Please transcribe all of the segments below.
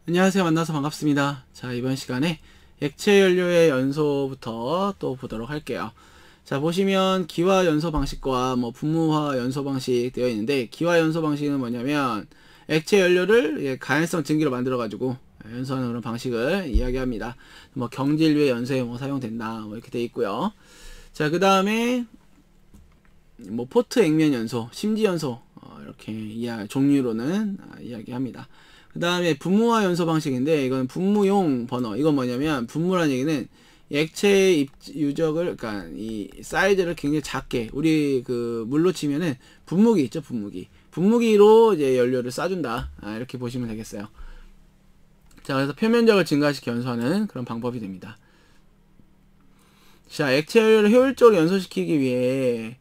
안녕하세요. 만나서 반갑습니다. 자, 이번 시간에 액체 연료의 연소부터 또 보도록 할게요. 자, 보시면 기화 연소 방식과 분무화 연소 방식 되어 있는데, 기화 연소 방식은 뭐냐면 액체 연료를 가연성 증기로 만들어 가지고 연소하는 그런 방식을 이야기합니다. 경질류의 연소에 사용된다 이렇게 되어 있고요. 자, 그 다음에 포트 액면 연소, 심지 연소 이렇게 종류로는 이야기합니다. 그 다음에 분무화 연소 방식인데, 이건 분무용 버너. 이건 뭐냐면, 분무라는 얘기는 액체 유적을, 그러니까 이 사이즈를 굉장히 작게, 우리 그 물로 치면은 분무기 있죠, 분무기. 분무기로 이제 연료를 쏴준다. 이렇게 보시면 되겠어요. 자, 그래서 표면적을 증가시켜 연소하는 그런 방법이 됩니다. 자, 액체 연료를 효율적으로 연소시키기 위해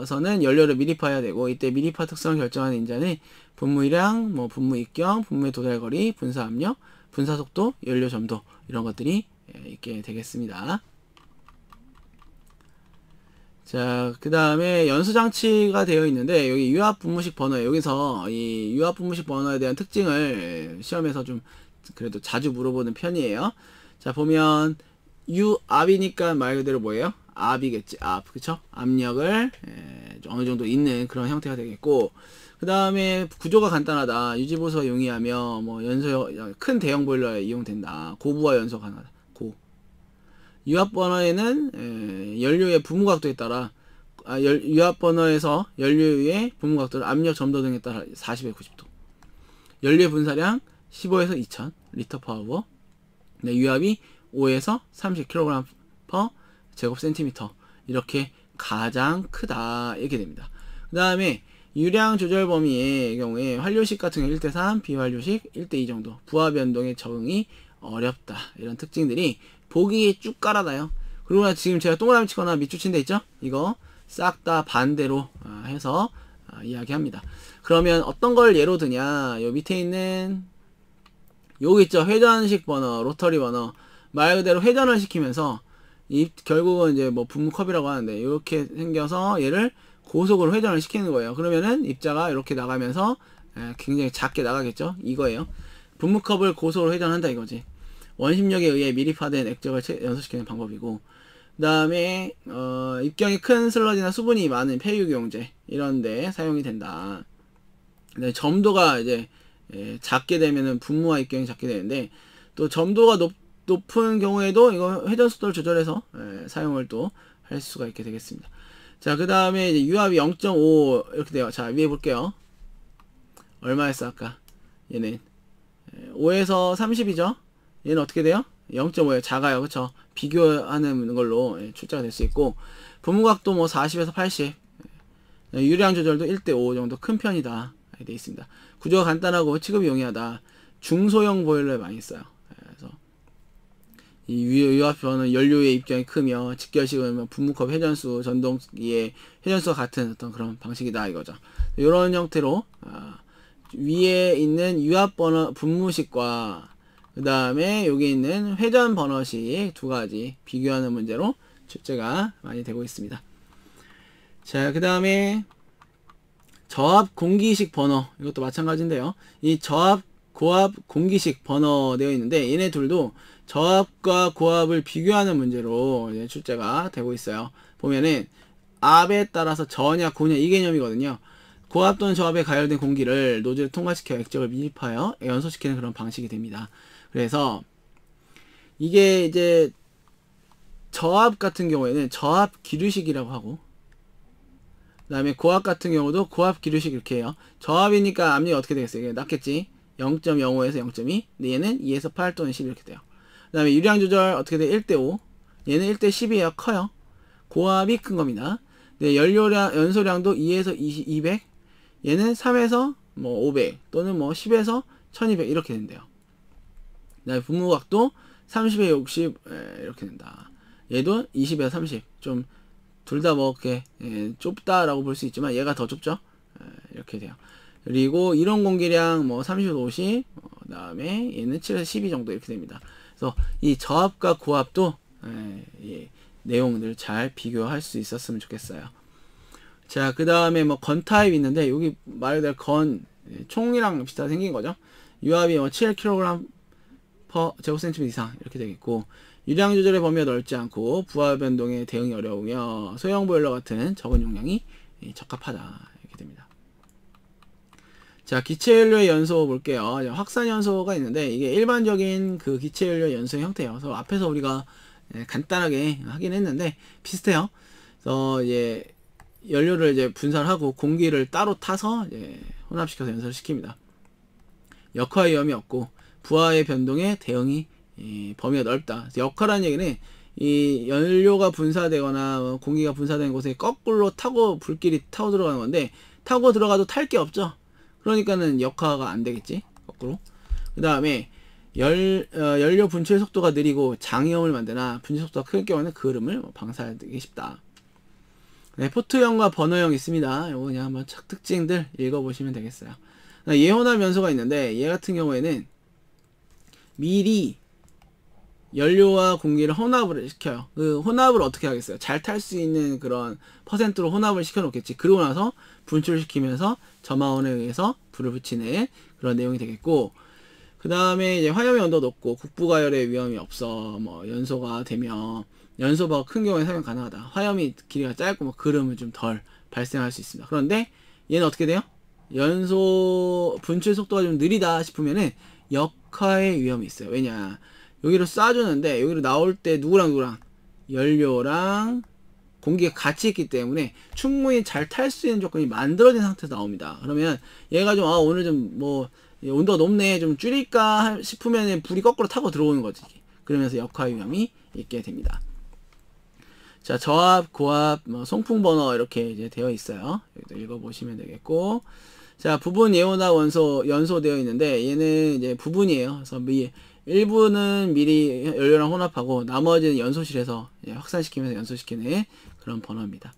서는 연료를 미립화해야 되고, 이때 미립화 특성을 결정하는 인자는 분무량, 분무 입경, 분무의 도달거리, 분사 압력, 분사 속도, 연료 점도 이런 것들이 있게 되겠습니다. 자, 그 다음에 연소 장치가 되어 있는데, 여기 유압 분무식 버너, 여기서 이 유압 분무식 버너에 대한 특징을 시험에서 좀 그래도 자주 물어보는 편이에요. 자, 보면 유압이니까 말 그대로 뭐예요? 압이겠지. 압. 그쵸? 압력을 어느 정도 있는 그런 형태가 되겠고, 그 다음에 구조가 간단하다. 유지보수가 용이하며 연소 큰 대형 보일러에 이용된다. 고부하 연소 가능하다. 고. 유압 버너에는 연료의 부무 각도에 따라 유압 버너에서 연료의 부무 각도를 압력 점도 등에 따라 40에서 90도. 연료의 분사량 15에서 2000 리터 파워. 네, 유압이 5에서 30kg per 제곱 센티미터. 이렇게 가장 크다. 이렇게 됩니다. 그 다음에 유량 조절 범위의 경우에 환료식 같은 경우 1대3, 비환료식 1대2 정도. 부하 변동에 적응이 어렵다. 이런 특징들이 보기에 쭉 깔아놔요. 그리고 지금 제가 동그라미 치거나 밑줄 친 데 있죠? 이거 싹 다 반대로 해서 이야기합니다. 그러면 어떤 걸 예로 드냐? 요 밑에 있는 요기 있죠? 회전식 버너, 로터리 버너. 말 그대로 회전을 시키면서 결국은 이제 분무컵이라고 하는데, 이렇게 생겨서 얘를 고속으로 회전을 시키는 거예요. 그러면은 입자가 이렇게 나가면서 굉장히 작게 나가겠죠? 이거예요. 분무컵을 고속으로 회전한다 이거지. 원심력에 의해 미립화된 액적을 연소시키는 방법이고, 그 다음에 입경이 큰 슬러지나 수분이 많은 폐유기용제 이런데 사용이 된다. 점도가 이제 작게 되면은 분무와 입경이 작게 되는데, 또 점도가 높은 경우에도 이거 회전 속도를 조절해서 사용을 또 할 수가 있게 되겠습니다. 자, 그 다음에 이제 유압이 0.5 이렇게 돼요. 자, 위에 볼게요. 얼마였어 아까? 얘는 5에서 30이죠. 얘는 어떻게 돼요? 0.5예요. 작아요. 그쵸? 비교하는 걸로 출자가 될 수 있고, 분무각도 40에서 80. 유량 조절도 1대5 정도 큰 편이다. 되어 있습니다. 구조가 간단하고 취급이 용이하다. 중소형 보일러에 많이 써요. 그래서 이 유압표는 연료의 입경이 크며 직결식은 분무컵 회전수, 전동기의 회전수와 같은 어떤 그런 방식이다 이거죠. 이런 형태로 위에 있는 유압 버너 분무식과 그 다음에 여기 있는 회전 버너식 두 가지 비교하는 문제로 출제가 많이 되고 있습니다. 자, 그 다음에 저압 공기식 버너, 이것도 마찬가지인데요. 이 저압 고압 공기식 버너 되어 있는데, 얘네 둘도 저압과 고압을 비교하는 문제로 출제가 되고 있어요. 보면은 압에 따라서 저냐 고냐 이 개념이거든요. 고압 또는 저압에 가열된 공기를 노즐에 통과시켜 액적을 미립하여 연소시키는 그런 방식이 됩니다. 그래서 이게 이제 저압 같은 경우에는 저압 기류식이라고 하고, 그 다음에 고압 같은 경우도 고압 기류식 이렇게 해요. 저압이니까 압력이 어떻게 되겠어요? 이게 낮겠지. 0.05에서 0.2. 근데 얘는 2에서 8 또는 10 이렇게 돼요. 그 다음에 유량 조절 어떻게 돼? 1대5. 얘는 1대10이에요. 커요. 고압이 큰 겁니다. 근데 연료량, 연소량도 2에서 200. 얘는 3에서 500 또는 10에서 1200 이렇게 된대요. 그 다음에 분무각도 30에 60 이렇게 된다. 얘도 20에서 30. 좀 둘 다 이렇게 좁다라고 볼 수 있지만 얘가 더 좁죠. 이렇게 돼요. 그리고 이론 공기량 30에서 50. 그 다음에 얘는 7에서 12 정도 이렇게 됩니다. 그래서 이 저압과 고압도 내용들 잘 비교할 수 있었으면 좋겠어요. 자, 그 다음에 건 타입 있는데, 여기 말 그대로 총이랑 비슷하게 생긴 거죠. 유압이 7kg per 제곱센티미터 이상 이렇게 되겠고, 유량 조절의 범위가 넓지 않고 부하 변동에 대응이 어려우며 소형 보일러 같은 적은 용량이 적합하다 이렇게 됩니다. 자, 기체연료의 연소 볼게요. 확산 연소가 있는데 이게 일반적인 그 기체연료 연소의 형태예요. 그래서 앞에서 우리가 간단하게 하긴 했는데 비슷해요. 그래서 이제 연료를 이제 분산하고 공기를 따로 타서 이제 혼합시켜서 연소를 시킵니다. 역화 위험이 없고 부하의 변동에 대응이 범위가 넓다. 역화라는 얘기는 이 연료가 분사되거나 공기가 분사되는 곳에 거꾸로 타고 불길이 타고 들어가는 건데, 타고 들어가도 탈 게 없죠. 그러니까는 역화가 안 되겠지, 거꾸로. 그 다음에 연료 분출 속도가 느리고 장염을 만드나 분출 속도가 클 경우에는 그 흐름을 방사하기 쉽다. 네, 포트형과 버너형 있습니다. 요거 그냥 한번 특징들 읽어보시면 되겠어요. 예혼합 연소가 있는데 얘 같은 경우에는 미리 연료와 공기를 혼합을 시켜요. 그 혼합을 어떻게 하겠어요? 잘 탈 수 있는 그런 퍼센트로 혼합을 시켜 놓겠지. 그러고 나서 분출시키면서 점화원에 의해서 불을 붙이는 그런 내용이 되겠고, 그 다음에 이제 화염의 온도가 높고 국부가열의 위험이 없어. 뭐 연소가 되면 연소가 큰 경우에 사용 가능하다. 화염이 길이가 짧고 뭐 그름은 좀 덜 발생할 수 있습니다. 그런데 얘는 어떻게 돼요? 연소 분출 속도가 좀 느리다 싶으면은 역화의 위험이 있어요. 왜냐, 여기로 쏴주는데 여기로 나올 때 누구랑 연료랑 공기가 같이 있기 때문에 충분히 잘 탈 수 있는 조건이 만들어진 상태에서 나옵니다. 그러면 얘가 좀 오늘 좀 뭐 온도가 높네 좀 줄일까 싶으면 불이 거꾸로 타고 들어오는 거지. 그러면서 역화 위험이 있게 됩니다. 자, 저압, 고압, 송풍 버너 이렇게 이제 되어 있어요. 여기도 읽어보시면 되겠고, 자, 부분 예온합 연소되어 있는데 얘는 이제 부분이에요. 그래서 일부는 미리 연료랑 혼합하고 나머지는 연소실에서 확산시키면서 연소시키는 그런 버너입니다.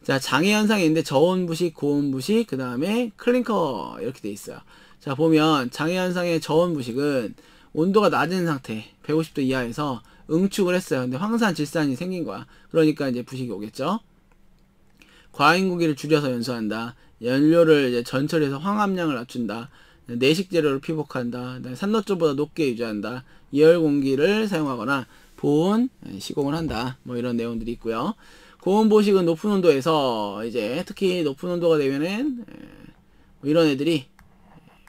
자, 장애 현상이 있는데 저온 부식, 고온 부식, 그 다음에 클링커 이렇게 돼 있어요. 자, 보면 장애 현상의 저온 부식은 온도가 낮은 상태 150도 이하에서 응축을 했어요. 근데 황산 질산이 생긴 거야. 그러니까 이제 부식이 오겠죠. 과잉 공기를 줄여서 연소한다. 연료를 이제 전처리해서 황합량을 낮춘다. 내식 재료를 피복한다. 산노점보다 높게 유지한다. 이열 공기를 사용하거나 보온 시공을 한다. 뭐 이런 내용들이 있고요. 고온 보식은 높은 온도에서 이제 특히 높은 온도가 되면은 뭐 이런 애들이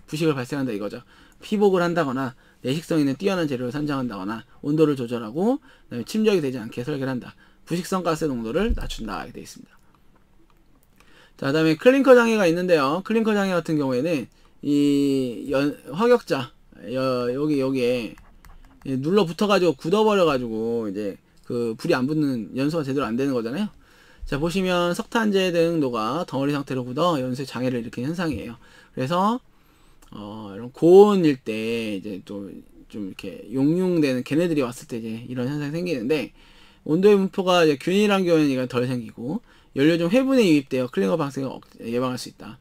부식을 발생한다 이거죠. 피복을 한다거나 내식성 있는 뛰어난 재료를 선정한다거나 온도를 조절하고 그다음에 침적이 되지 않게 설계를 한다. 부식성 가스 농도를 낮춘다 이렇게 되어 있습니다. 자, 그다음에 클링커 장애가 있는데요. 클링커 장애 같은 경우에는 이 화격자 여기에 눌러 붙어가지고 굳어버려가지고 이제 그 불이 안 붙는 연소가 제대로 안 되는 거잖아요. 자, 보시면 석탄재 등도가 덩어리 상태로 굳어 연소에 장애를 일으키는 현상이에요. 그래서 이런 고온일 때 이제 또 좀 이렇게 용융되는 걔네들이 왔을 때 이제 이런 현상이 생기는데, 온도의 분포가 이제 균일한 경우에는 이건 덜 생기고 연료 중 회분에 유입되어 클링커 발생을 예방할 수 있다.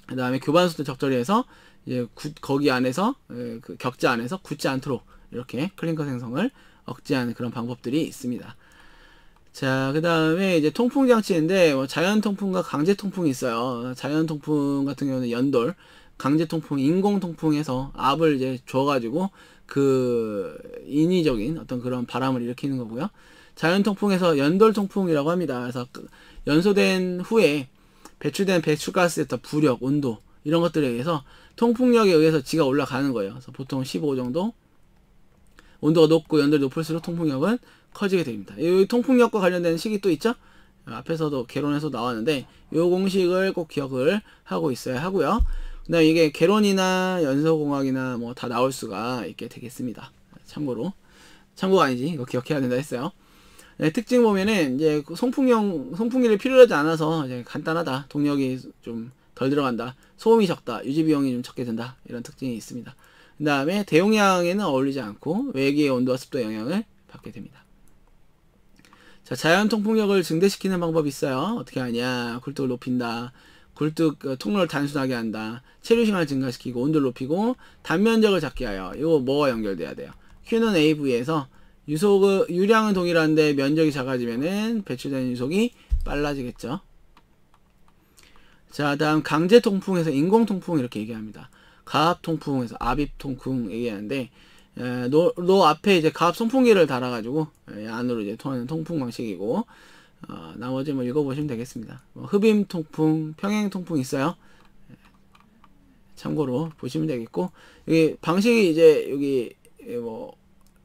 그 다음에 교반수도 적절히 해서 이제 거기 안에서 그 격자 안에서 굳지 않도록 이렇게 클링커 생성을 억제하는 그런 방법들이 있습니다. 자, 그 다음에 이제 통풍 장치인데 뭐 자연 통풍과 강제 통풍이 있어요. 자연 통풍 같은 경우는 연돌, 강제 통풍, 인공 통풍에서 압을 이제 줘가지고 그 인위적인 어떤 그런 바람을 일으키는 거고요. 자연 통풍에서 연돌 통풍이라고 합니다. 그래서 연소된 후에 배출된 배출가스의 부력, 온도 이런 것들에 의해서 통풍력에 의해서 지가 올라가는 거예요. 그래서 보통 15 정도 온도가 높고 연돌이 높을수록 통풍력은 커지게 됩니다. 이 통풍력과 관련된 식이 또 있죠. 앞에서도 개론에서 나왔는데 이 공식을 꼭 기억을 하고 있어야 하고요. 그다음에 이게 개론이나 연소공학이나 뭐 다 나올 수가 있게 되겠습니다. 참고가 아니지, 이거 기억해야 된다 했어요. 네, 특징 보면은 이제 송풍기를 필요로 하지 않아서 이제 간단하다, 동력이 좀 덜 들어간다, 소음이 적다, 유지 비용이 좀 적게 든다 이런 특징이 있습니다. 그 다음에 대용량에는 어울리지 않고 외기의 온도와 습도 영향을 받게 됩니다. 자, 자연 통풍력을 증대시키는 방법이 있어요. 어떻게 하냐? 굴뚝을 높인다. 굴뚝 통로를 단순하게 한다. 체류 시간을 증가시키고 온도를 높이고 단면적을 작게 하여. 이거 뭐가 연결돼야 돼요? Q는 AV에서 유량은 동일한데 면적이 작아지면은 배출되는 유속이 빨라지겠죠. 자, 다음 강제 통풍에서 인공 통풍 이렇게 얘기합니다. 가압 통풍에서 압입 통풍 얘기하는데, 노 앞에 이제 가압 송풍기를 달아가지고 안으로 이제 통하는 통풍 방식이고, 나머지 뭐 읽어보시면 되겠습니다. 흡임 통풍, 평행 통풍 있어요. 참고로 보시면 되겠고, 여기 방식이 이제 여기 뭐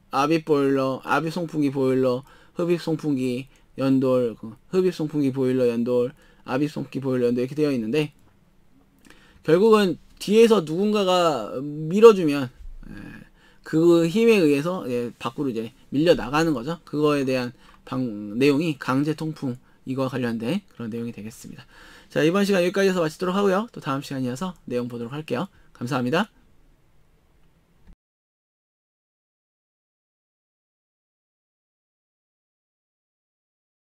압입 보일러, 압입 송풍기 보일러, 흡입 송풍기 연돌, 흡입 송풍기 보일러 연돌, 압입 송풍기 보일러 연돌 이렇게 되어 있는데, 결국은 뒤에서 누군가가 밀어주면 그 힘에 의해서 밖으로 이제 밀려 나가는 거죠. 그거에 대한 내용이 강제 통풍 이거와 관련된 그런 내용이 되겠습니다. 자, 이번 시간 여기까지 해서 마치도록 하고요. 또 다음 시간이어서 내용 보도록 할게요. 감사합니다.